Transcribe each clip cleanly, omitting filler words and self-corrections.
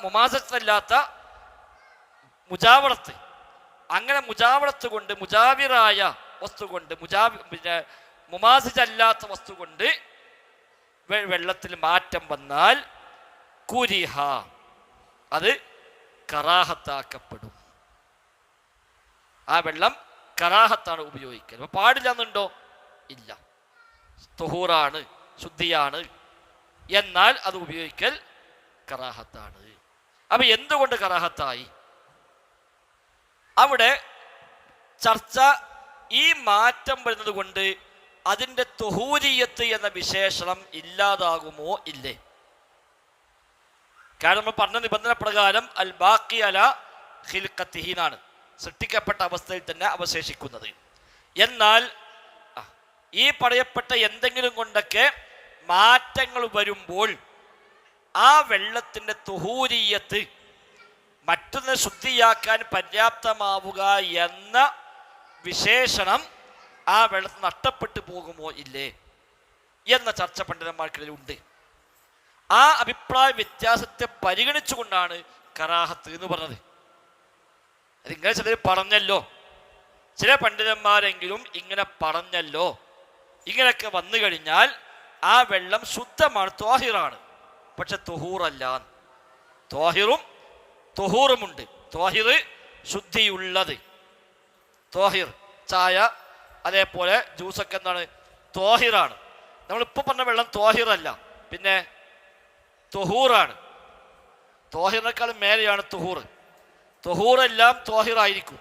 മുമാസത്തല്ലാത്ത മുജാവറത്ത്. അങ്ങനെ മുജാവറത്ത് കൊണ്ട് മുജാവിറായ വസ്തു കൊണ്ട് മുമാസിജല്ലാത്ത വസ്തു കൊണ്ട് വെള്ളത്തിൽ മാറ്റം വന്നാൽ കുരിഹ, അത് കറാഹത്താക്കപ്പെടും. ആ വെള്ളം കറാഹത്താണ് ഉപയോഗിക്കൽ. അപ്പൊ പാടില്ല എന്നുണ്ടോ? ഇല്ല. തുഹൂറാണ്, ശുദ്ധിയാണ്, എന്നാൽ അത് ഉപയോഗിക്കൽ കറാഹത്താണ്. അപ്പൊ എന്തുകൊണ്ട് കറാഹത്തായി? അവിടെ ചർച്ച ഈ മാറ്റം വരുന്നത് കൊണ്ട് അതിൻ്റെ തുഹൂരിയത്ത് എന്ന വിശേഷണം ഇല്ലാതാകുമോ ഇല്ലേ? കാരണം നമ്മൾ പറഞ്ഞ നിബന്ധന പ്രകാരം അൽ ബാഖി അല ഖിൽഖത്തിഹി എന്നാണ്, സൃഷ്ടിക്കപ്പെട്ട അവസ്ഥയിൽ തന്നെ അവശേഷിക്കുന്നത്. എന്നാൽ ഈ പറയപ്പെട്ട എന്തെങ്കിലും കൊണ്ടൊക്കെ മാറ്റങ്ങൾ വരുമ്പോൾ ആ വെള്ളത്തിൻ്റെ തുഹൂരിയത്ത് മറ്റൊന്ന് ശുദ്ധിയാക്കാൻ പര്യാപ്തമാവുക എന്ന വിശേഷണം ആ വെള്ളത്തിൽ നഷ്ടപ്പെട്ടു പോകുമോ ഇല്ലേ എന്ന ചർച്ച പണ്ഡിതന്മാർക്കിടയിലുണ്ട്. ആ അഭിപ്രായ വ്യത്യാസത്തെ പരിഗണിച്ചുകൊണ്ടാണ് കറാഹത്ത് എന്ന് പറഞ്ഞത്. അതിങ്ങനെ ചിലർ പറഞ്ഞല്ലോ, ചില പണ്ഡിതന്മാരെങ്കിലും ഇങ്ങനെ പറഞ്ഞല്ലോ. ഇങ്ങനെയൊക്കെ വന്നു കഴിഞ്ഞാൽ ആ വെള്ളം ശുദ്ധമാണ്, ത്വാഹിറാണ്, പക്ഷെ തുഹൂറല്ല. ത്വാഹിറും തുഹൂറുമുണ്ട്. ത്വാഹിർ ശുദ്ധിയുള്ളത്, ത്വാഹിർ ചായ അതേപോലെ ജ്യൂസൊക്കെ എന്താണ്? ത്വാഹിറാണ്. നമ്മളിപ്പോൾ പറഞ്ഞ വെള്ളം ത്വാഹിറല്ല, പിന്നെ തുഹൂറാണ്. ത്വാഹിറിനേക്കാളും മേലെയാണ് തുഹൂർ. തുഹൂറെല്ലാം ത്വാഹിറായിരിക്കും,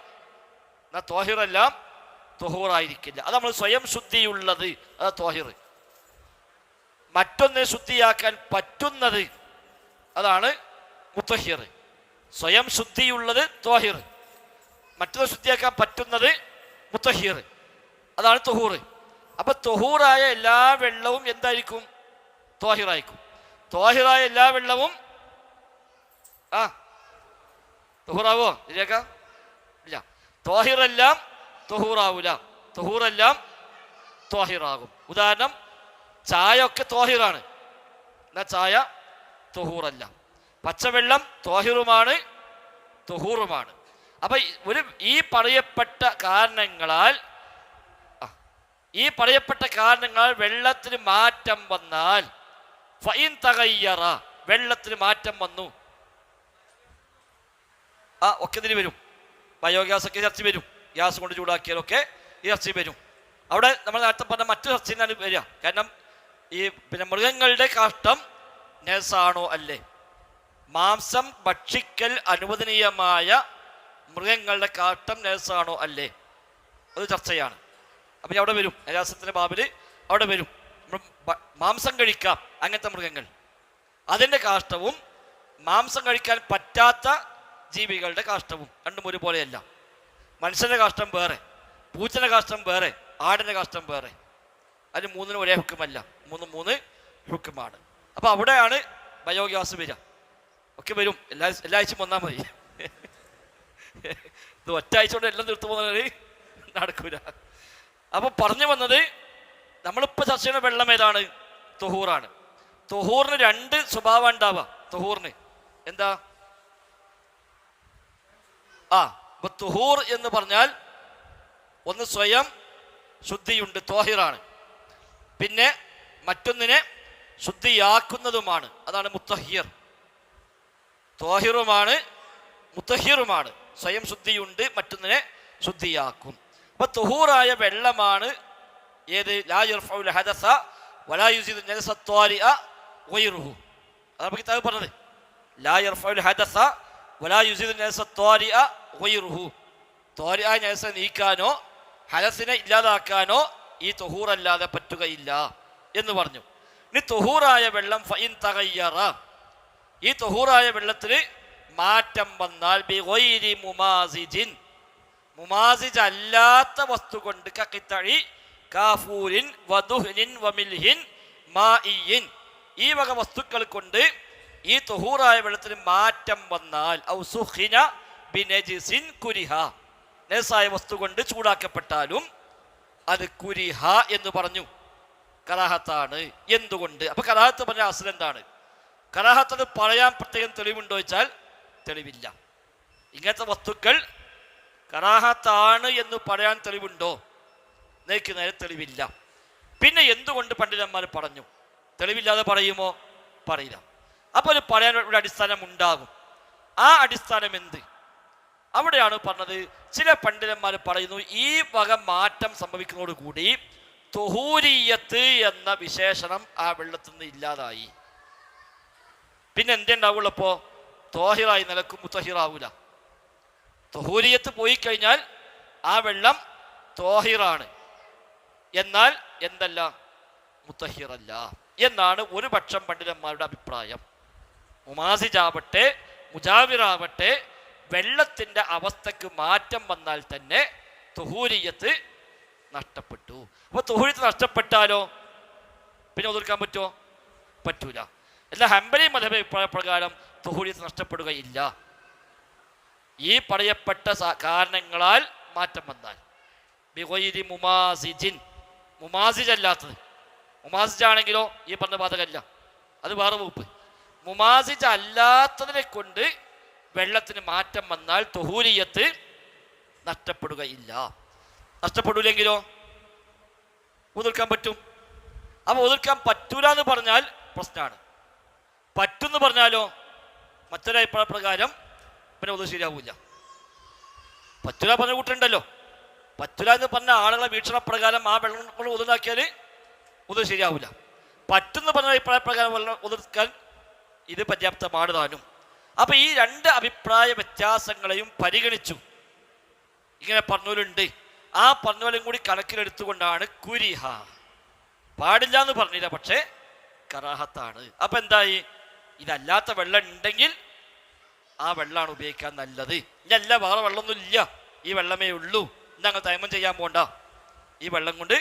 എന്നാൽ ത്വാഹിറെല്ലാം തുഹൂറായിരിക്കില്ല. അത് നമ്മൾ സ്വയം ശുദ്ധിയുള്ളത്, അത് ത്വാഹിർ. മറ്റൊന്ന് ശുദ്ധിയാക്കാൻ പറ്റുന്നത്, അതാണ് മുത്തഹിർ. സ്വയം ശുദ്ധിയുള്ളത് ത്വാഹിർ, മറ്റൊന്ന് ശുദ്ധിയാക്കാൻ പറ്റുന്നത് മുത്തഹിർ, അതാണ് തുഹൂർ. അപ്പൊ തുഹൂറായ എല്ലാ വെള്ളവും എന്തായിരിക്കും? ത്വാഹിറായിരിക്കും. ത്വാഹിറായ എല്ലാ വെള്ളവും തുഹൂറാവോ? ശരിയാക്കാം? ഇല്ല. ത്വാഹിറെല്ലാം തുഹൂറാവൂല, തുഹൂറെല്ലാം ത്വാഹിറാകും. ഉദാഹരണം, ചായ ഒക്കെ ത്വാഹിറാണ്, എന്നാൽ ചായ തുഹൂറല്ല. പച്ചവെള്ളം ത്വാഹിറുമാണ്, തുഹൂറുമാണ്. അപ്പൊ ഈ പറയപ്പെട്ട കാരണങ്ങളാൽ വെള്ളത്തിന് മാറ്റം വന്നാൽ, ഫൈൻ തഗയ്യറ, വെള്ളത്തിന് മാറ്റം വന്നു, ഒക്കെ ഇതിന് വരും. ബയോഗ്യാസ് ഒക്കെ ചർച്ച വരും, ഗ്യാസ് കൊണ്ട് ചൂടാക്കിയാലൊക്കെ ഈ ചർച്ച വരും. അവിടെ നമ്മൾ നേരത്തെ പറഞ്ഞ മറ്റു ചർച്ചയിലാണ് വരിക. കാരണം ഈ മൃഗങ്ങളുടെ കാഷ്ടം നജസാണോ അല്ലേ, മാംസം ഭക്ഷിക്കൽ അനുവദനീയമായ മൃഗങ്ങളുടെ കാഷ്ടം നജസാണോ അല്ലേ, അത് ചർച്ചയാണ്. അപ്പം അവിടെ വരും, നജാസത്തിൻ്റെ ബാബിൽ അവിടെ വരും. മാംസം കഴിക്കാം അങ്ങനത്തെ മൃഗങ്ങൾ, അതിൻ്റെ കാഷ്ടവും മാംസം കഴിക്കാൻ പറ്റാത്ത ജീവികളുടെ കാഷ്ടവും രണ്ടും ഒരുപോലെയല്ല. മനുഷ്യൻ്റെ കാഷ്ടം വേറെ, പൂച്ചൻ്റെ കാഷ്ടം വേറെ, ആടിൻ്റെ കാഷ്ടം വേറെ. അതിന് മൂന്നിനും ഒരേ ഹുക്കുമല്ല, മൂന്ന് ഹുക്കുമാണ്. അപ്പോൾ അവിടെയാണ് ബയോഗ്യാസ് വരിക. ഒക്കെ വരും, എല്ലാ ആഴ്ചയും വന്നാൽ മതി. ഇത് ഒറ്റ ആഴ്ച കൊണ്ട് എല്ലാം തീർത്തു പോകുന്നത് നടക്കൂല. അപ്പോൾ പറഞ്ഞു വന്നത്, നമ്മളിപ്പോൾ ചർച്ച ചെയ്യുന്ന വെള്ളം ഏതാണ്? തുഹൂറാണ്. തുഹൂറിന് രണ്ട് സ്വഭാവം ഉണ്ടാവുക. തുഹൂറിന് എന്താ? അപ്പൊ തുഹൂർ എന്ന് പറഞ്ഞാൽ ഒന്ന് സ്വയം ശുദ്ധിയുണ്ട്, ത്വാഹിറാണ്. പിന്നെ മറ്റൊന്നിനെ ശുദ്ധിയാക്കുന്നതുമാണ്, അതാണ് മുത്തഹിർ. ത്വാഹിറുമാണ്, മുത്തഹിറുമാണ്. സ്വയം ശുദ്ധിയുണ്ട്, മറ്റൊന്നിനെ ശുദ്ധിയാക്കും. അപ്പൊ തുഹൂറായ വെള്ളമാണ് ഏത്? ലാ യർഫഉൽ ഹദസ വലാ യുസീദു നജസ ത്വാരിഅ ഗൈറുഹു. അതാണ് കിതാബ് പറഞ്ഞത്. ലാ യർഫഉൽ ഹദസ വലാ യുസീദു നജസ ത്വാരിഅ ഗൈറുഹു. ത്വാരിഅ നജസ നീക്കാനോ ഹദസിനെ ഇല്ലാതാക്കാനോ ഈ തുഹൂറല്ലാതെ പറ്റുകയില്ല എന്ന് പറഞ്ഞു. ഇനി തുഹൂറായ വെള്ളം ഫഇൻ തഗയ്യറ, ഈ തുഹൂറായ വെള്ളത്തിന് മാറ്റം വന്നാൽ ബിഗൈരി മുമാസിജിൻ, മുമാസിജ് അല്ലാത്ത വസ്തു കൊണ്ട്, കഖിതഇ കാഫൂരിൻ വദുഹ്നിൻ വമിൽഹിൻ മാഇയിൻ, ഈ വക വസ്തുക്കൾ കൊണ്ട് ഈ തുഹൂറായ വെള്ളത്തിന് മാറ്റം വന്നാൽ, ഔ സുഖിന ബിനജിസിൻ കുരിഹ, നജസായ വസ്തു കൊണ്ട് ചൂടാക്കപ്പെട്ടാലും അത് കുരിഹ എന്ന് പറഞ്ഞു, കറാഹത്താണ്. എന്തുകൊണ്ട്? അപ്പൊ കറാഹത്ത് പറഞ്ഞ അസ്ൽ എന്താണ്? കറാഹത്തത് പറയാൻ പ്രത്യേകം തെളിവുണ്ടോ ചോദിച്ചാൽ തെളിവില്ല. ഇങ്ങനത്തെ വസ്തുക്കൾ കറാഹത്താണ് എന്ന് പറയാൻ തെളിവുണ്ടോ? നേക്ക് നേരെ തെളിവില്ല. പിന്നെ എന്തുകൊണ്ട് പണ്ഡിതന്മാർ പറഞ്ഞു? തെളിവില്ലാതെ പറയുമോ? പറയില്ല. അപ്പോൾ ഒരു പറയാൻ ഒരു അടിസ്ഥാനം ഉണ്ടാകും. ആ അടിസ്ഥാനം എന്ത്? അവിടെയാണ് പറഞ്ഞത്. ചില പണ്ഡിതന്മാർ പറയുന്നു ഈ വക മാറ്റം സംഭവിക്കുന്നതോടുകൂടി തുഹൂരിയത്ത് എന്ന വിശേഷണം ആ വെള്ളത്തിൽ നിന്ന് ഇല്ലാതായി. പിന്നെ എന്തുണ്ടാവുള്ളൂ? അപ്പോൾ തോഹിറായി നിലക്കും മുത്തഹിറാവൂല. തുഹൂരിയത്ത് പോയി കഴിഞ്ഞാൽ ആ വെള്ളം തോഹിറാണ്, എന്നാൽ എന്തല്ല, മുത്തഹിറല്ല എന്നാണ് ഒരു പക്ഷം പണ്ഡിതന്മാരുടെ അഭിപ്രായം. മുമാസിജാവട്ടെ മുജാവിറാവട്ടെ വെള്ളത്തിൻ്റെ അവസ്ഥക്ക് മാറ്റം വന്നാൽ തന്നെ തുഹൂരിയത്ത് നഷ്ടപ്പെട്ടു. അപ്പോൾ തുഹൂരിയത്ത് നഷ്ടപ്പെട്ടാലോ പിന്നെ ഒതുക്കാൻ പറ്റുമോ? പറ്റൂല. എന്നാൽ ഹംബലി മദ്ഹബ് അഭിപ്രായ പ്രകാരം തുഹൂരിയത്ത് നഷ്ടപ്പെടുകയില്ല. ഈ പറയപ്പെട്ട കാരണങ്ങളാൽ മാറ്റം വന്നാൽ ബിഗൈരി മുമാസിജിൻ, മുമാസിജ് അല്ലാത്തത്. മുമാസിജ് ആണെങ്കിലോ ഈ പറഞ്ഞ ബാധകമല്ല, അത് വേറെ വകുപ്പ്. മുമാസിജ് അല്ലാത്തതിനെ കൊണ്ട് വെള്ളത്തിന് മാറ്റം വന്നാൽ തുഹൂരിയത്ത് നഷ്ടപ്പെടുകയില്ല. നഷ്ടപ്പെടില്ലെങ്കിലോ ഒതുക്കാൻ പറ്റും. അപ്പോൾ ഒതുക്കാൻ പറ്റൂല എന്ന് പറഞ്ഞാൽ പ്രശ്നമാണ്. പറ്റുമെന്ന് പറഞ്ഞാലോ മറ്റൊരു അഭിപ്രായ പ്രകാരം പിന്നെ ഒതു ശരിയാവില്ല. പറ്റൂല പറഞ്ഞ കൂട്ടുണ്ടല്ലോ. പറ്റൂല എന്ന് പറഞ്ഞ ആളുകളെ വീക്ഷണപ്രകാരം ആ വെള്ളം കൊണ്ട് ഒതുണ്ടാക്കിയാൽ ഒതു ശരിയാവില്ല. പറ്റുന്ന പറഞ്ഞ അഭിപ്രായ പ്രകാരം വെള്ളം ഒതുക്കാൻ ഇത് പര്യാപ്തമാണ് താനും. അപ്പം ഈ രണ്ട് അഭിപ്രായ വ്യത്യാസങ്ങളെയും പരിഗണിച്ചു. ഇങ്ങനെ പറഞ്ഞവരുണ്ട്. ആ പറഞ്ഞവരും കൂടി കണക്കിലെടുത്തുകൊണ്ടാണ് കുരിഹ, പാടില്ല എന്ന് പറഞ്ഞില്ല, പക്ഷേ കറാഹത്താണ്. അപ്പം എന്തായി? ഇതല്ലാത്ത വെള്ളം ഉണ്ടെങ്കിൽ ആ വെള്ളമാണ് ഉപയോഗിക്കാൻ നല്ലത്. ഇല്ല വേറെ വെള്ളമൊന്നും ഇല്ല, ഈ വെള്ളമേ ഉള്ളൂ, ഞങ്ങൾ തൈമം ചെയ്യാൻ പോണ്ട, ഈ വെള്ളം കൊണ്ട്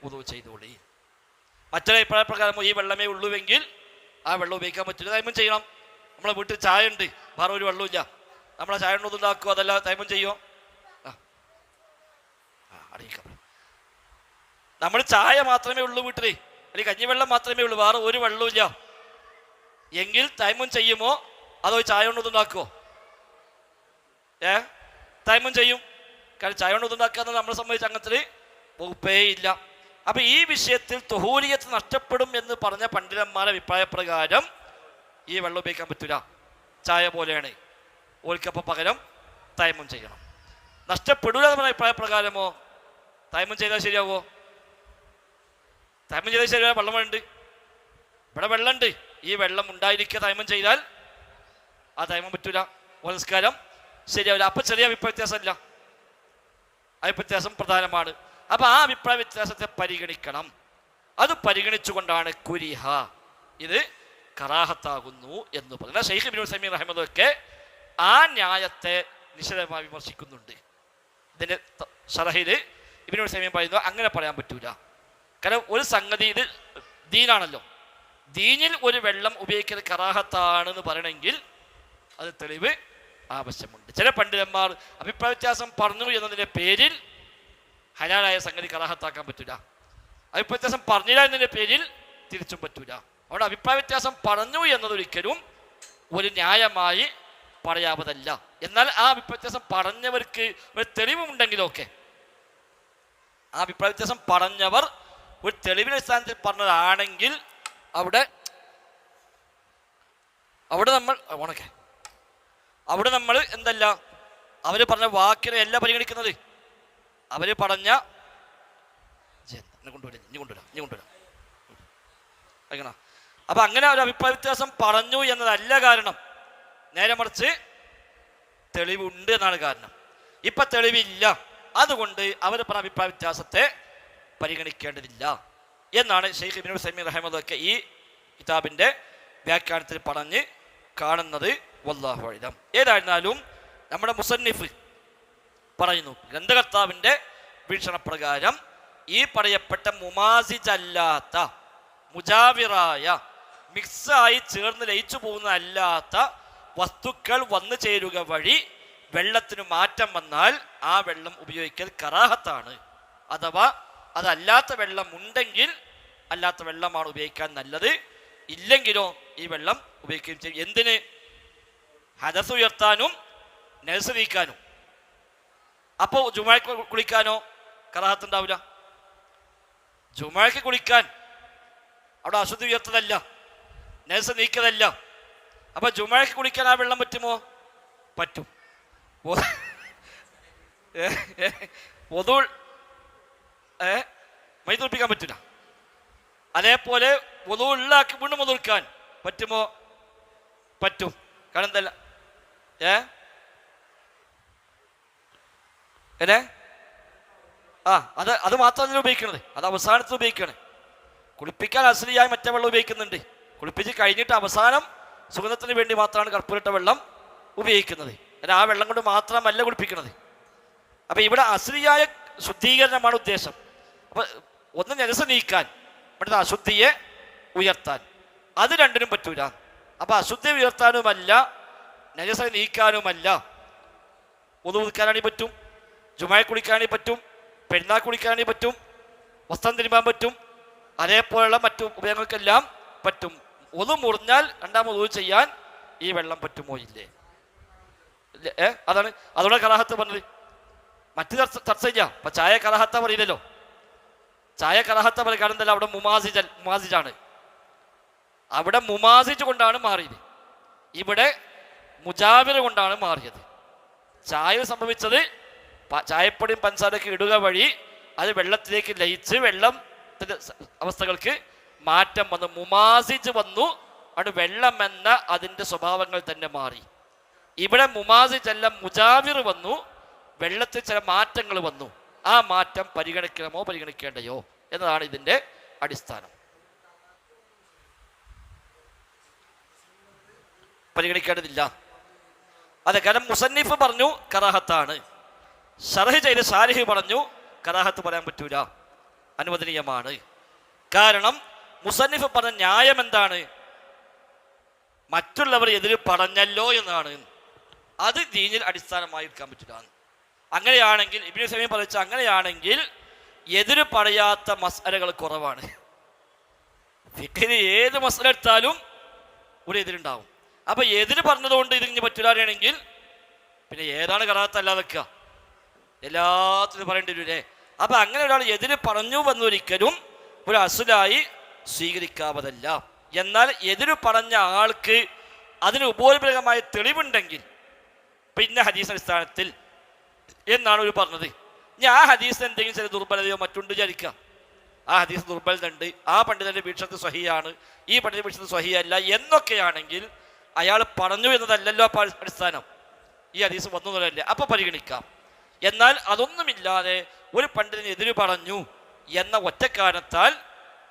ഉദു ചെയ്തോളി. മറ്റൊരു അഭിപ്രായ പ്രകാരം ഈ വെള്ളമേ ഉള്ളൂവെങ്കിൽ ആ വെള്ളം ഉപയോഗിക്കാൻ പറ്റില്ല, തൈമം ചെയ്യണം. നമ്മളെ വീട്ടിൽ ചായ ഉണ്ട്, വേറെ ഒരു വെള്ളമില്ല, നമ്മളെ ചായ കൊണ്ട് ഉണ്ടാക്കുമോ? അതല്ല തൈമം ചെയ്യുമോ? അറിയിക്കാം. നമ്മൾ ചായ മാത്രമേ ഉള്ളൂ വീട്ടിൽ, അല്ലെങ്കിൽ കഞ്ഞിവെള്ളം മാത്രമേ ഉള്ളൂ, വേറെ ഒരു വെള്ളമില്ല എങ്കിൽ തൈമം ചെയ്യുമോ അതോ ചായ കൊണ്ട് ഉണ്ടാക്കുമോ? തൈമം ചെയ്യും. കാരണം ചായ കൊണ്ട് ഉണ്ടാക്കാന്ന് നമ്മളെ സംബന്ധിച്ച് അങ്ങനത്തെ വകുപ്പേ ഇല്ല. അപ്പൊ ഈ വിഷയത്തിൽ തുഹൂരിയത്ത് നഷ്ടപ്പെടും എന്ന് പറഞ്ഞ പണ്ഡിതന്മാരുടെ അഭിപ്രായ പ്രകാരം ഈ വെള്ളം ഉപയോഗിക്കാൻ പറ്റൂല, ചായ പോലെയാണ്, ഓൽക്കപ്പം പകരം തൈമം ചെയ്യണം. നഷ്ടപ്പെടൂല എന്ന് പറഞ്ഞ അഭിപ്രായ പ്രകാരമോ തൈമം ചെയ്താൽ ശരിയാവോ? തൈമം ചെയ്താൽ ശരിയാ? വെള്ളം ഉണ്ട്, ഇവിടെ വെള്ളമുണ്ട്, ഈ വെള്ളം ഉണ്ടായിരിക്കുക തൈമം ചെയ്താൽ ആ തൈമം പറ്റൂല, നമസ്കാരം ശരിയാവില്ല. അപ്പൊ ചെറിയ അഭിപ്രായ വ്യത്യാസമല്ല, അഭിപ്രായ വ്യത്യാസം പ്രധാനമാണ്. അപ്പൊ ആ അഭിപ്രായ വ്യത്യാസത്തെ പരിഗണിക്കണം. അത് പരിഗണിച്ചുകൊണ്ടാണ് കുരിഹ, ഇത് കറാഹത്താകുന്നു എന്ന് പറയുന്നത്. ഷെയ്ഖ് ഇബ്നുൽ ഉസൈമീൻ റഹിമഹുള്ളാഹ് ആ ന്യായത്തെ നിശിതമായി വിമർശിക്കുന്നുണ്ട്. ഇതിന്റെ ശറഹില് ഇബ്നുൽ ഉസൈമീൻ പറയുന്നു അങ്ങനെ പറയാൻ പറ്റൂല. കാരണം ഒരു സംഗതി, ഇത് ദീനാണല്ലോ, ദീനിൽ ഒരു വെള്ളം ഉപയോഗിക്കുന്നത് കറാഹത്താണെന്ന് പറയണമെങ്കിൽ അത് തെളിവ് ആവശ്യമുണ്ട്. ചില പണ്ഡിതന്മാർ അഭിപ്രായ വ്യത്യാസം പറഞ്ഞു എന്നതിൻ്റെ പേരിൽ ഹലാലായ സംഗതി കറാഹത്താക്കാൻ പറ്റൂല, അഭിപ്രായ വ്യത്യാസം പറഞ്ഞില്ല എന്നതിൻ്റെ പേരിൽ തിരിച്ചും പറ്റൂല. അവിടെ അഭിപ്രായ വ്യത്യാസം പറഞ്ഞു എന്നതൊരിക്കലും ഒരു ന്യായമായി പറയാവതല്ല. എന്നാൽ ആ അഭിപ്രായ വ്യത്യാസം പറഞ്ഞവർക്ക് ഒരു തെളിവുണ്ടെങ്കിലൊക്കെ, ആ അഭിപ്രായ വ്യത്യാസം പറഞ്ഞവർ ഒരു തെളിവിന്റെ അടിസ്ഥാനത്തിൽ പറഞ്ഞതാണെങ്കിൽ അവിടെ നമ്മൾ എന്തല്ല, അവര് പറഞ്ഞ വാക്കിനെ അല്ല പരിഗണിക്കുന്നത്, അവര് പറഞ്ഞ കൊണ്ടുവരാ. അപ്പൊ അങ്ങനെ ഒരു അഭിപ്രായ വ്യത്യാസം പറഞ്ഞു എന്നതല്ല കാരണം, നേരെ മറിച്ച് തെളിവുണ്ട് എന്നാണ് കാരണം. ഇപ്പൊ തെളിവില്ല, അതുകൊണ്ട് അവർ പറഞ്ഞ അഭിപ്രായ വ്യത്യാസത്തെ പരിഗണിക്കേണ്ടതില്ല എന്നാണ് ഷെയ്ഖ് ഇബ്നുൽ ഉസൈമീൻ റഹിമഹുള്ളാഹ് ഈ കിതാബിന്റെ വ്യാഖ്യാനത്തിൽ പറഞ്ഞ് കാണുന്നത്. വല്ലാഹു അഅലം. ഏതായിരുന്നാലും നമ്മുടെ മുസന്നിഫ് പറയുന്നു, ഗ്രന്ഥകർത്താവിന്റെ വീക്ഷണപ്രകാരം ഈ പറയപ്പെട്ട മുമാസിജല്ലാത്ത, മുജാവിറായ, മിക്സായി ചേർന്ന് ലയിച്ചു പോകുന്നതല്ലാത്ത വസ്തുക്കൾ വന്നു ചേരുക വഴി വെള്ളത്തിന് മാറ്റം വന്നാൽ ആ വെള്ളം ഉപയോഗിക്കൽ കറാഹത്താണ്. അഥവാ അതല്ലാത്ത വെള്ളം ഉണ്ടെങ്കിൽ അല്ലാത്ത വെള്ളമാണ് ഉപയോഗിക്കാൻ നല്ലത്, ഇല്ലെങ്കിലോ ഈ വെള്ളം ഉപയോഗിക്കുകയും ചെയ്യും. എന്തിന്? ഹദസ് ഉയർത്താനും നജസ് നീക്കാനും. അപ്പോൾ ജുമുഅക്ക് കുളിക്കാനോ കറാഹത്ത് ഉണ്ടാവില്ല. ജുമുഅക്ക് കുളിക്കാൻ അവിടെ അശുദ്ധി ഉയർത്തതല്ല, നജസ് നീക്കതല്ല. അപ്പൊ ജുമുഅക്ക് കുളിക്കാൻ ആ വെള്ളം പറ്റുമോ? പറ്റും. വദൂ മൈ തുറപ്പിക്കാൻ പറ്റില്ല. അതേപോലെ വദൂ ഉള്ളാക്കി വീണ്ടും വദൂക്കാൻ പറ്റുമോ? പറ്റും. കാരണം എന്തല്ല അത് മാത്രമല്ല ഉപയോഗിക്കണത്, അത് അവസാനത്തിൽ ഉപയോഗിക്കണേ. കുളിപ്പിക്കാൻ അസ്ലിയായി മറ്റേ വെള്ളം ഉപയോഗിക്കുന്നുണ്ട്. കുളിപ്പിച്ച് കഴിഞ്ഞിട്ട് അവസാനം സുഗന്ധത്തിന് വേണ്ടി മാത്രമാണ് കർപ്പൂരിട്ട വെള്ളം ഉപയോഗിക്കുന്നത്. ആ വെള്ളം കൊണ്ട് മാത്രമല്ല കുളിപ്പിക്കുന്നത്. അപ്പൊ ഇവിടെ അസ്ലിയായ ശുദ്ധീകരണമാണ് ഉദ്ദേശം. അപ്പൊ ഒന്ന് നജസ് നീക്കാൻ, മറ്റേ അശുദ്ധിയെ ഉയർത്താൻ, അത് രണ്ടിനും പറ്റൂല. അപ്പൊ അശുദ്ധി ഉയർത്താനുമല്ല നജസ നീക്കാനുമല്ല. ഒന്നു കുളിക്കാനാണെങ്കിൽ പറ്റും, ജുമുഅ കുളിക്കാനാണെങ്കിൽ പറ്റും, പെരുന്നാൾ കുളിക്കാനാണെങ്കിൽ പറ്റും, വസ്ത്രം തിരുമ്പാൻ പറ്റും, അതേപോലെയുള്ള മറ്റു ഉപയോഗങ്ങൾക്കെല്ലാം പറ്റും. ഒന്നു മുറിഞ്ഞാൽ രണ്ടാമത് ഒതു ചെയ്യാൻ ഈ വെള്ളം പറ്റുമോ ഇല്ലേ? അതാണ് അതോടെ കറാഹത്ത് പറഞ്ഞത്. മറ്റു ചർച്ച ചെയ്യാം. അപ്പൊ ചായ കറാഹത്ത പറയില്ലല്ലോ. ചായ കറാഹത്ത പറയും. കാരണം എന്തല്ല, അവിടെ മുമാസിജാണ്. അവിടെ മുമാസിജ് കൊണ്ടാണ് മാറിയത്, ഇവിടെ മുജാവിറ കൊണ്ടാണ് മാറിയത്. ചായ സംഭവിച്ചത് ചായപ്പൊടിയും പഞ്ചസാരയൊക്കെ ഇടുക വഴി അത് വെള്ളത്തിലേക്ക് ലയിച്ച് വെള്ളത്തിന്റെ അവസ്ഥകൾക്ക് മാറ്റം വന്നു, മുമാസിജ് വന്നു. അത് വെള്ളം എന്ന അതിൻ്റെ സ്വഭാവങ്ങൾ തന്നെ മാറി. ഇവിടെ മുമാസിജ് അല്ല, മുജാവിർ വന്നു, വെള്ളത്തിൽ ചില മാറ്റങ്ങൾ വന്നു. ആ മാറ്റം പരിഗണിക്കണമോ പരിഗണിക്കേണ്ടയോ എന്നതാണ് ഇതിൻ്റെ അടിസ്ഥാനം. പരിഗണിക്കേണ്ടതില്ല. അതെ, കാരണം മുസന്നിഫ് പറഞ്ഞു കറാഹത്താണ്, ശർഹ് ചെയ്ത് ശാരിഹ് പറഞ്ഞു കറാഹത്ത് പറയാൻ പറ്റൂല, അനുവദനീയമാണ്. കാരണം മുസന്നിഫ് പറഞ്ഞ ന്യായം എന്താണ്? മറ്റുള്ളവർ എതിര് പറഞ്ഞല്ലോ എന്നാണ്. അത് ദീനിൽ അടിസ്ഥാനമായി എടുക്കാൻ പറ്റില്ല. അങ്ങനെയാണെങ്കിൽ ഇബ്നു സമീം പറഞ്ഞ അങ്ങനെയാണെങ്കിൽ എതിര് പറയാത്ത മസ്അലകൾ കുറവാണ്. ഫിഖ്ഹിന് ഏത് മസ്അല എടുത്താലും ഒരു എതിരുണ്ടാവും. അപ്പൊ എതിര് പറഞ്ഞതുകൊണ്ട് ഇതിന് പറ്റില്ലാണെങ്കിൽ പിന്നെ ഏതാണ് കറാഹത്ത് അല്ലാതെ വെക്കുക? എല്ലാത്തിനും പറയേണ്ടി വരൂലേ? അപ്പൊ അങ്ങനെ ഒരാൾ എതിര് പറഞ്ഞു വന്നൊരിക്കലും ഒരു അസുലായി സ്വീകരിക്കാവതല്ല. എന്നാൽ എതിര് പറഞ്ഞ ആൾക്ക് അതിന് ഉപോത്ബലകമായ തെളിവുണ്ടെങ്കിൽ പിന്നെ ഹദീസ് അടിസ്ഥാനത്തിൽ എന്നാണ് ഒരു പറഞ്ഞത്. ഇനി ആ ഹദീസ് എന്തെങ്കിലും ചില ദുർബലതയോ മറ്റുണ്ട് വിചാരിക്കുക. ആ ഹദീസ് ദുർബലതുണ്ട്, ആ പണ്ഡിതന്റെ വീക്ഷണത്തിൽ സ്വഹിയാണ്, ഈ പണ്ഡിതന്റെ വീക്ഷണത്തിൽ സ്വഹിയല്ല എന്നൊക്കെയാണെങ്കിൽ അയാൾ പറഞ്ഞു എന്നതല്ലല്ലോ അപ്പോൾ അടിസ്ഥാനം. ഈ ഹദീസ് വന്നതല്ലേ, അപ്പൊ പരിഗണിക്കാം. എന്നാൽ അതൊന്നുമില്ലാതെ ഒരു പണ്ഡിതന് എതിര് പറഞ്ഞു എന്ന ഒറ്റക്കാരണത്താൽ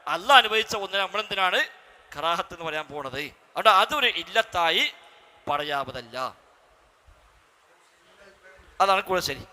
അള്ളാഹ് അനുവദിച്ച ഒന്നിനെ നമ്മളെന്തിനാണ് കറാഹത്ത് എന്ന് പറയാൻ പോണത്? അവിടെ അതൊരു ഇല്ലത്തായി പറയാവതല്ല. അതാണ് കൂടുതൽ ശരി.